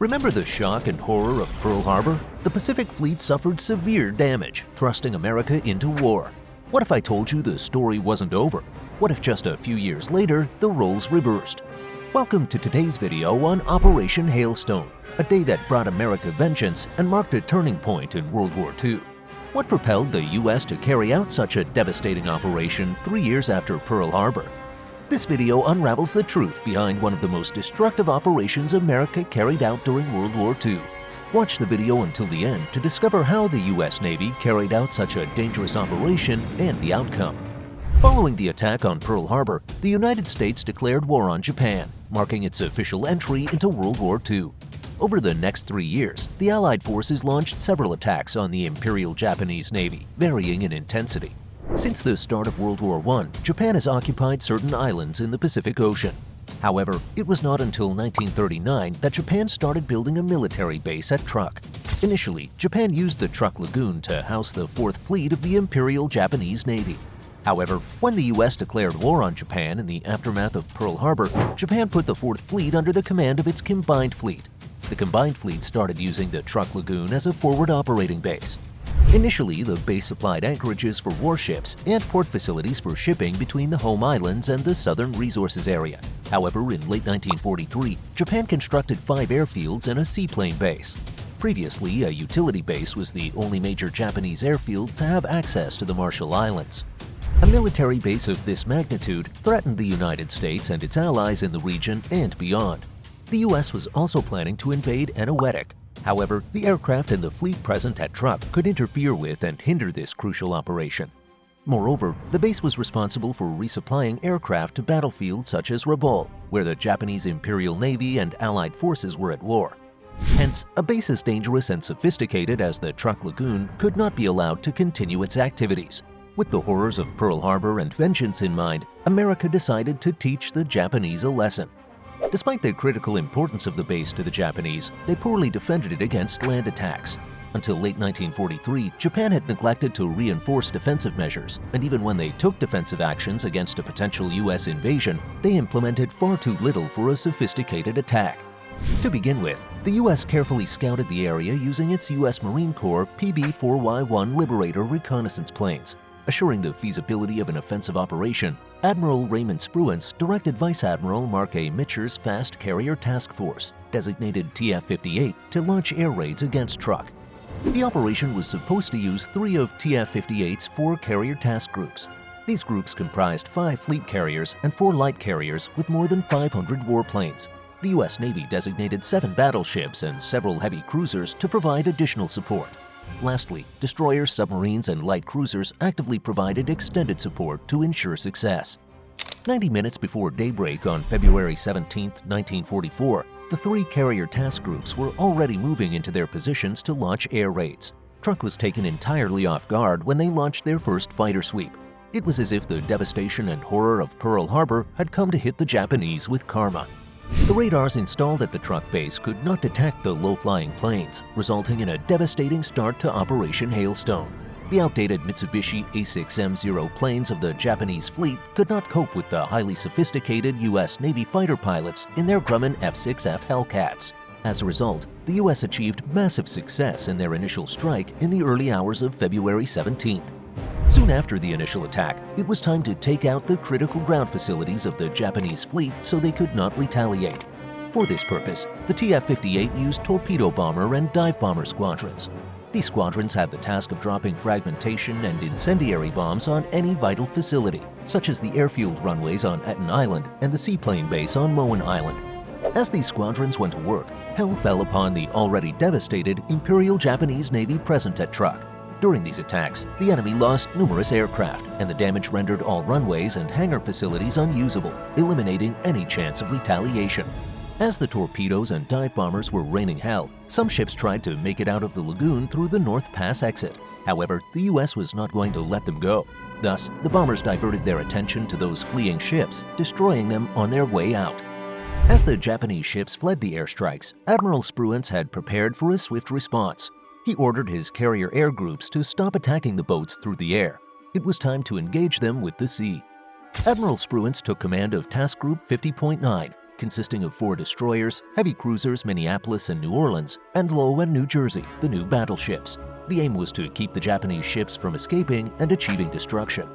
Remember the shock and horror of Pearl Harbor? The Pacific Fleet suffered severe damage, thrusting America into war. What if I told you the story wasn't over? What if just a few years later, the roles reversed? Welcome to today's video on Operation Hailstone, a day that brought America vengeance and marked a turning point in World War II. What propelled the U.S. to carry out such a devastating operation 3 years after Pearl Harbor? This video unravels the truth behind one of the most destructive operations America carried out during World War II. Watch the video until the end to discover how the U.S. Navy carried out such a dangerous operation and the outcome. Following the attack on Pearl Harbor, the United States declared war on Japan, marking its official entry into World War II. Over the next 3 years, the Allied forces launched several attacks on the Imperial Japanese Navy, varying in intensity. Since the start of World War I, Japan has occupied certain islands in the Pacific Ocean. However, it was not until 1939 that Japan started building a military base at Truk. Initially, Japan used the Truk Lagoon to house the 4th Fleet of the Imperial Japanese Navy. However, when the U.S. declared war on Japan in the aftermath of Pearl Harbor, Japan put the 4th Fleet under the command of its Combined Fleet. The Combined Fleet started using the Truk Lagoon as a forward operating base. Initially, the base supplied anchorages for warships and port facilities for shipping between the home islands and the Southern Resources area. However, in late 1943, Japan constructed 5 airfields and a seaplane base. Previously, a utility base was the only major Japanese airfield to have access to the Marshall Islands. A military base of this magnitude threatened the United States and its allies in the region and beyond. The U.S. was also planning to invade Eniwetok. However, the aircraft and the fleet present at Truk could interfere with and hinder this crucial operation. Moreover, the base was responsible for resupplying aircraft to battlefields such as Rabaul, where the Japanese Imperial Navy and Allied forces were at war. Hence, a base as dangerous and sophisticated as the Truk Lagoon could not be allowed to continue its activities. With the horrors of Pearl Harbor and vengeance in mind, America decided to teach the Japanese a lesson. Despite the critical importance of the base to the Japanese, they poorly defended it against land attacks. Until late 1943, Japan had neglected to reinforce defensive measures, and even when they took defensive actions against a potential U.S. invasion, they implemented far too little for a sophisticated attack. To begin with, the U.S. carefully scouted the area using its U.S. Marine Corps PB-4Y-1 Liberator reconnaissance planes. Assuring the feasibility of an offensive operation, Admiral Raymond Spruance directed Vice Admiral Mark A. Mitscher's Fast Carrier Task Force, designated TF-58, to launch air raids against Truk. The operation was supposed to use 3 of TF-58's 4 carrier task groups. These groups comprised 5 fleet carriers and 4 light carriers with more than 500 warplanes. The U.S. Navy designated 7 battleships and several heavy cruisers to provide additional support. Lastly, destroyers, submarines, and light cruisers actively provided extended support to ensure success. 90 minutes before daybreak on February 17, 1944, the 3 carrier task groups were already moving into their positions to launch air raids. Truk was taken entirely off guard when they launched their first fighter sweep. It was as if the devastation and horror of Pearl Harbor had come to hit the Japanese with karma. The radars installed at the Truk base could not detect the low-flying planes, resulting in a devastating start to Operation Hailstone. The outdated Mitsubishi A6M0 planes of the Japanese fleet could not cope with the highly sophisticated U.S. Navy fighter pilots in their Grumman F-6F Hellcats. As a result, the U.S. achieved massive success in their initial strike in the early hours of February 17th. Soon after the initial attack, it was time to take out the critical ground facilities of the Japanese fleet so they could not retaliate. For this purpose, the TF-58 used torpedo bomber and dive bomber squadrons. These squadrons had the task of dropping fragmentation and incendiary bombs on any vital facility, such as the airfield runways on Etten Island and the seaplane base on Moen Island. As these squadrons went to work, hell fell upon the already devastated Imperial Japanese Navy present at Truk. During these attacks, the enemy lost numerous aircraft, and the damage rendered all runways and hangar facilities unusable, eliminating any chance of retaliation. As the torpedoes and dive bombers were raining hell, some ships tried to make it out of the lagoon through the North Pass exit. However, the U.S. was not going to let them go. Thus, the bombers diverted their attention to those fleeing ships, destroying them on their way out. As the Japanese ships fled the airstrikes, Admiral Spruance had prepared for a swift response. He ordered his carrier air groups to stop attacking the boats through the air. It was time to engage them with the sea. Admiral Spruance took command of Task Group 50.9. consisting of 4 destroyers, heavy cruisers Minneapolis and New Orleans, and Lowe and New Jersey, the new battleships. The aim was to keep the Japanese ships from escaping and achieving destruction.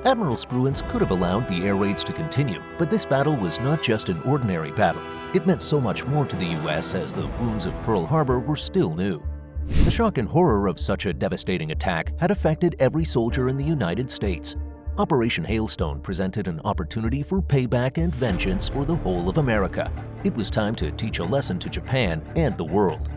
Admiral Spruance could have allowed the air raids to continue, but this battle was not just an ordinary battle. It meant so much more to the U.S. as the wounds of Pearl Harbor were still new. The shock and horror of such a devastating attack had affected every soldier in the United States. Operation Hailstone presented an opportunity for payback and vengeance for the whole of America. It was time to teach a lesson to Japan and the world.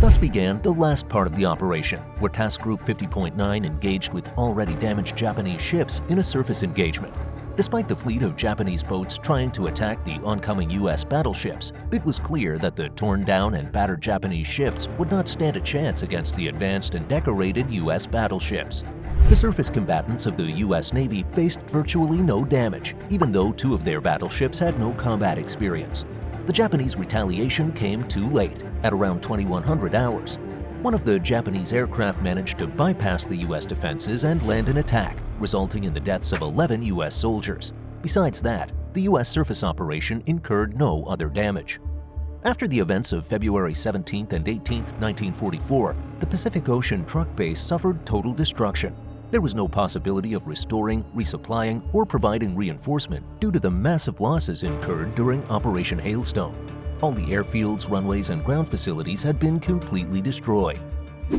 Thus began the last part of the operation, where Task Group 50.9 engaged with already damaged Japanese ships in a surface engagement. Despite the fleet of Japanese boats trying to attack the oncoming U.S. battleships, it was clear that the torn down and battered Japanese ships would not stand a chance against the advanced and decorated U.S. battleships. The surface combatants of the U.S. Navy faced virtually no damage, even though 2 of their battleships had no combat experience. The Japanese retaliation came too late, at around 2100 hours. One of the Japanese aircraft managed to bypass the U.S. defenses and land an attack, resulting in the deaths of 11 U.S. soldiers. Besides that, the U.S. surface operation incurred no other damage. After the events of February 17 and 18, 1944, the Pacific Ocean truck base suffered total destruction. There was no possibility of restoring, resupplying, or providing reinforcement due to the massive losses incurred during Operation Hailstone. All the airfields, runways, and ground facilities had been completely destroyed.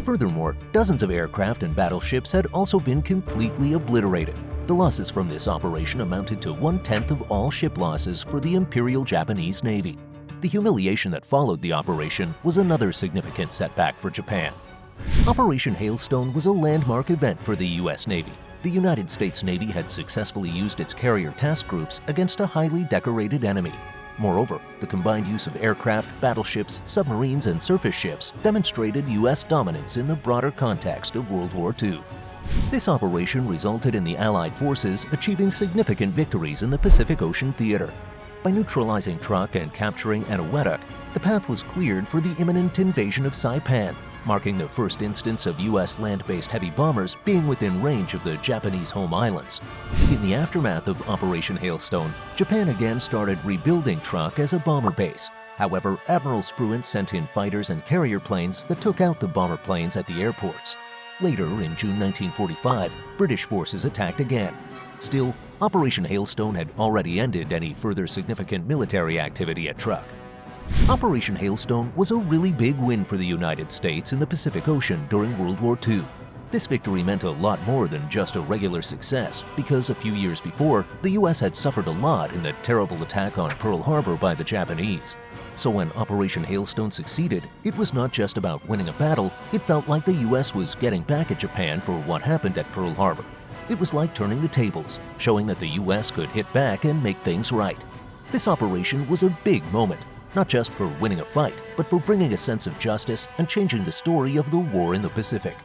Furthermore, dozens of aircraft and battleships had also been completely obliterated. The losses from this operation amounted to 1/10 of all ship losses for the Imperial Japanese Navy. The humiliation that followed the operation was another significant setback for Japan. Operation Hailstone was a landmark event for the U.S. Navy. The United States Navy had successfully used its carrier task groups against a highly decorated enemy. Moreover, the combined use of aircraft, battleships, submarines, and surface ships demonstrated U.S. dominance in the broader context of World War II. This operation resulted in the Allied forces achieving significant victories in the Pacific Ocean theater. By neutralizing Truk and capturing Eniwetok, the path was cleared for the imminent invasion of Saipan, marking the first instance of U.S. land-based heavy bombers being within range of the Japanese home islands. In the aftermath of Operation Hailstone, Japan again started rebuilding Truk as a bomber base. However, Admiral Spruance sent in fighters and carrier planes that took out the bomber planes at the airports. Later, in June 1945, British forces attacked again. Still, Operation Hailstone had already ended any further significant military activity at Truk. Operation Hailstone was a really big win for the United States in the Pacific Ocean during World War II. This victory meant a lot more than just a regular success, because a few years before, the U.S. had suffered a lot in the terrible attack on Pearl Harbor by the Japanese. So when Operation Hailstone succeeded, it was not just about winning a battle, it felt like the U.S. was getting back at Japan for what happened at Pearl Harbor. It was like turning the tables, showing that the U.S. could hit back and make things right. This operation was a big moment, not just for winning a fight, but for bringing a sense of justice and changing the story of the war in the Pacific.